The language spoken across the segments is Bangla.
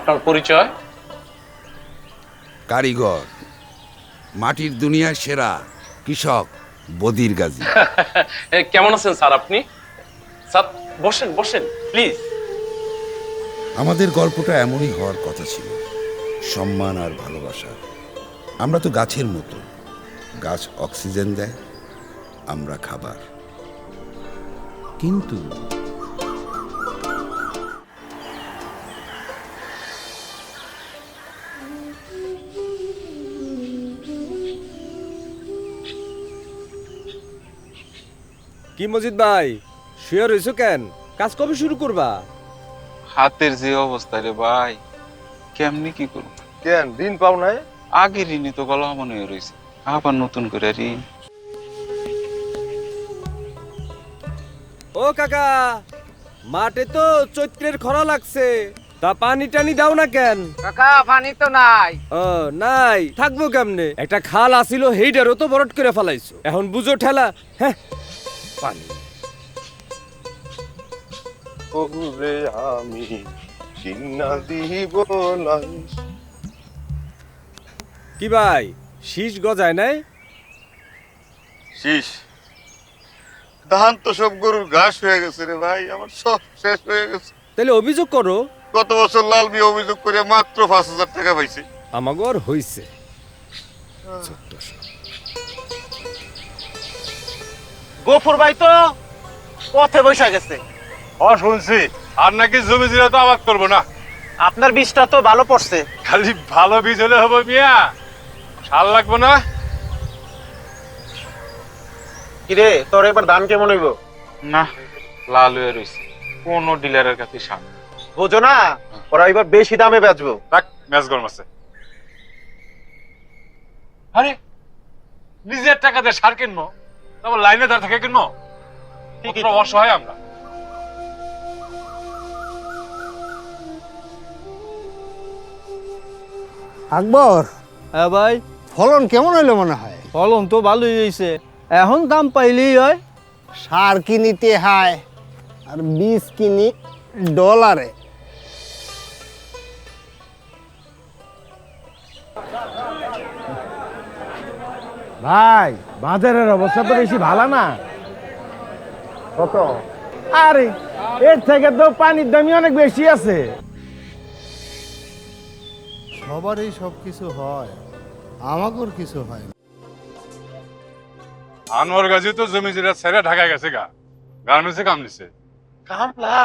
আপনার পরিচয়? কারিগর, মাটির দুনিয়ায় সেরা কৃষক বদির গাজী। কেমন আছেন স্যার আপনি? স্যার বসেন বসেন প্লিজ। আমাদের গল্পটা এমনই হওয়ার কথা ছিল, সম্মান আর ভালোবাসা। আমরা তো গাছের মতো, গাছ অক্সিজেন দেয়, আমরা খাবার। কিন্তু কি মজিদ ভাই, শুয়ে রইছো কেন? কাজ কবে শুরু করবা? হাতের যে অবস্থা রে ভাই, কেমনি কি করব? কেন ঋণ পাও নাই? আগে ঋণে তো গলা মনে হয়ে রয়েছে, আবার নতুন করে ঋণ। ও কাকা, মাঠে তো চৈত্রের খরা লাগছে, তা পানি টানি দাও না কেন? কাকা পানি তো নাই। ও নাই, থাকবো কেমনে? একটা খাল আসিল, হেইডারও তো বরট করে ফেলাইছো, এখন বুঝো ঠেলা। হ্যাঁ, পানি ওরে আমি চিন্না দিব না। কি ভাই, শীষ গজায় নাই? শীষ ধান তো সব গরুর ঘাস হয়ে গেছে রে ভাই, আমার সব শেষ হয়ে গেছে। তাহলে অভিযোগ করো। গত বছর লাল মিয়া অভিযোগ করে মাত্র 5,000 টাকা পাইছে। আমাগর হইছে। গফুর ভাই তো পথে বসে গেছে। শুনছি আর নাকি জমি জিরা তো আবাদ করবো না। আপনার বীজটা তো ভালো পড়ছে। খালি ভালো বীজ হলে হবে মিয়া, সার লাগবো না। কিরে তোর এবার ধান কেমন হইব? না, লাল হয়ে রয়েছে, কোন ডিলারের কাছে সামনে। বুঝো না, ওরা এবার বেশি দামে বেচবো। রাখ, ম্যাচ গরম আছে। আরে নিজের টাকা দিয়ে সার কিনবো, তারপর লাইনে দাঁড় থেকে কিনবো? কতটা অসহায় আমরা। আকবর, হ্যাঁ ভাই, ফলন কেমন হইলো মনে হয়? ফলন তো ভালোই হয়েছে, এখন দাম পাইলেই হয়। সার কিনিতে হয় আর বীজ কিনি ডলারে। ভাই বাজারের অবস্থা তো বেশি ভালো না। কত? আরে এর থেকে তো পানির দামই অনেক বেশি আছে। সবারই সব কিছু হয়, আমাকেও কিছু হয় না। আনোয়ার গাজী তো জমি জিরা ছেড়ে ঢাকা গেছে গা, গার্মেন্টসে কাম নিছে। কামলা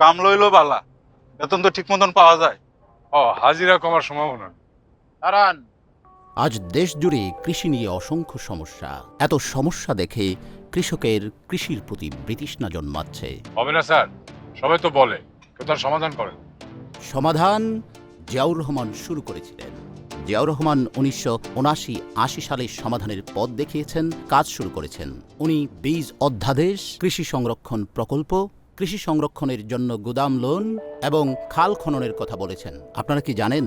কাম লইলো বালা, বেতন তো ঠিক মতন পাওয়া যায়। হাজিরা কমার সম্ভাবনা। দাঁড়ান, আজ দেশ জুড়ে কৃষি নিয়ে অসংখ্য সমস্যা। এত সমস্যা দেখে কৃষকের কৃষির প্রতি বিতৃষ্ণা জন্মাচ্ছে। হবে না স্যার, সবাই তো বলে, কেউ তার সমাধান করেন। সমাধান জিয়াউর রহমান শুরু করেছিলেন। জিয়াউর রহমান 1979-80 সালে সমাধানের পথ দেখিয়েছেন, কাজ শুরু করেছেন। উনি বীজ অধ্যাদেশ, কৃষি সংরক্ষণ প্রকল্প, কৃষি সংরক্ষণের জন্য গুদাম লোন এবং খাল খননের কথা বলেছেন। আপনারা কি জানেন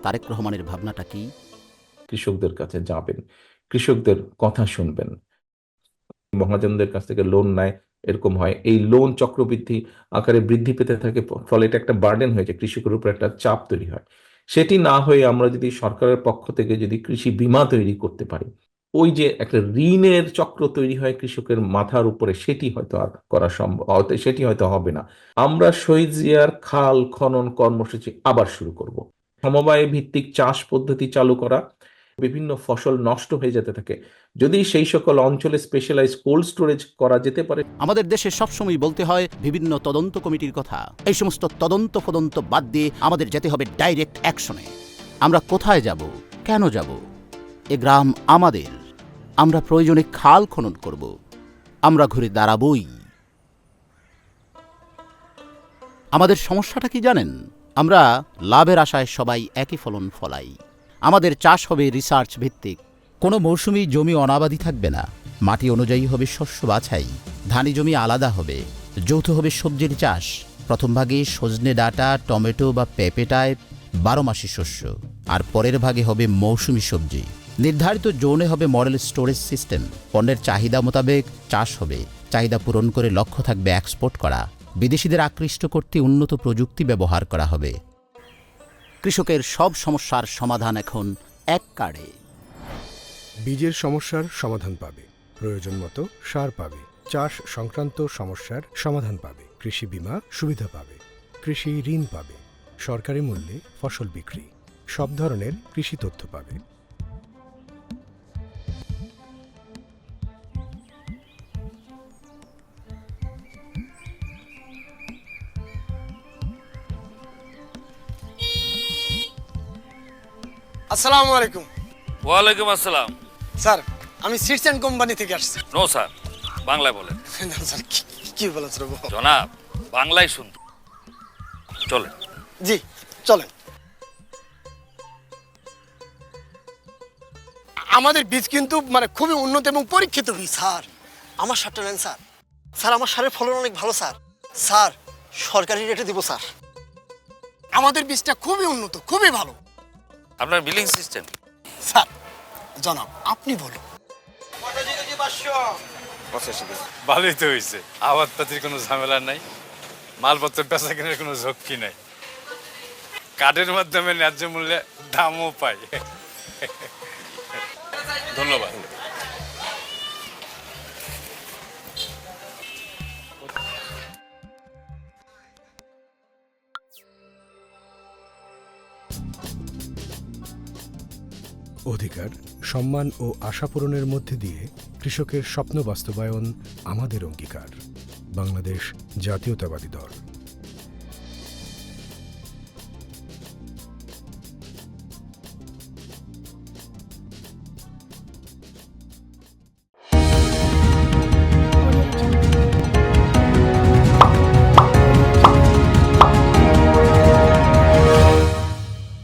তারেক রহমানের ভাবনাটা কি? কৃষকদের কাছে যাবেন, কৃষকদের কথা শুনবেন। মহাজনদের কাছ থেকে লোন নেয়, এরকম হয়, এই লোন চক্রবৃদ্ধি আকারে বৃদ্ধি পেতে থাকে, ফলে এটা একটা বার্ডেন হয়ে যায়, কৃষকের উপর একটা চাপ তৈরি হয়। সেটি না হয়ে আমরা যদি সরকারের পক্ষ থেকে যদি কৃষি বীমা তৈরি করতে পারি, ওই যে একটা ঋণের চক্র তৈরি হয় কৃষকের মাথার উপরে, সেটি হয়তো আর করা সম্ভব, সেটি হয়তো হবে না। আমরা শহীদ জিয়ার খাল খনন কর্মসূচি আবার শুরু করব। সমবায় ভিত্তিক চাষ পদ্ধতি চালু করা, বিভিন্ন ফসল নষ্ট হয়ে যেতে থাকে, যদি সেই সকল অঞ্চলে স্পেশালাইজ কোল্ড স্টোরেজ করা যেতে পারে। আমাদের দেশে সবসময় বলতে হয় বিভিন্ন তদন্ত কমিটির কথা। এই সমস্ত তদন্ত ফদন্ত বাদ দিয়ে আমাদের যেতে হবে ডাইরেক্ট অ্যাকশনে। আমরা কোথায় যাব, কেন যাব? এ গ্রাম আমাদের, আমরা প্রয়োজনে খাল খনন করব, আমরা ঘুরে দাঁড়াবই। আমাদের সমস্যাটা কি জানেন? আমরা লাভের আশায় সবাই একই ফলন ফলাই। আমাদের চাষ হবে রিসার্চ ভিত্তিক, কোনো মৌসুমি জমি অনাবাদি থাকবে না, মাটি অনুযায়ী হবে শস্য বাছাই, ধানি জমি আলাদা হবে, যৌথ হবে সবজির চাষ। প্রথম ভাগে সজনে ডাঁটা, টমেটো বা পেঁপেটায় 12 মাসি শস্য, আর পরের ভাগে হবে মৌসুমি সবজি। নির্ধারিত জোনে হবে মডেল স্টোরেজ সিস্টেম, পণ্যের চাহিদা মোতাবেক চাষ হবে, চাহিদা পূরণ করে লক্ষ্য থাকবে এক্সপোর্ট করা। বিদেশিদের আকৃষ্ট করতে উন্নত প্রযুক্তি ব্যবহার করা হবে। কৃষকের সব সমস্যার সমাধান এখন এক কার্ডে। বীজের সমস্যার সমাধান পাবে, প্রয়োজন মতো সার পাবে, চাষ সংক্রান্ত সমস্যার সমাধান পাবে, কৃষি বীমা সুবিধা পাবে, কৃষি ঋণ পাবে, সরকারি মূল্যে ফসল বিক্রি, সব ধরনের কৃষি তথ্য পাবে। আসসালামু আলাইকুম। ওয়ালাইকুম আসসালাম। স্যার আমি সিটস অ্যান্ড কোম্পানি থেকে আসছি। নো স্যার, বাংলায় বলেন। স্যার কি বলেছেন? জনাব, বাংলায় শুনতে চলেন। জি চলেন। আমাদের বীজ কিন্তু মানে খুবই উন্নত এবং পরীক্ষিত বীজ। স্যার আমার সারটা নেন স্যার। স্যার আমার সারের ফলন অনেক ভালো স্যার। স্যার সরকারি রেটে দিব স্যার। আমাদের বীজটা খুবই উন্নত, খুবই ভালো। আপনার বিলিং সিস্টেম? স্যার জনাব আপনি বলুন। ভালোই তো হয়েছে, আবাদ পাতির কোনো ঝামেলা নাই, মালপত্র বেচা কেনার কোনো ঝক্কি নাই, কার্ডের মাধ্যমে ন্যায্য মূল্যে দামও পাই। ধন্যবাদ। অধিকার, সম্মান ও আশা পূরণের মধ্যে দিয়ে কৃষকের স্বপ্ন বাস্তবায়ন আমাদের অঙ্গীকার। বাংলাদেশ জাতীয়তাবাদী দল।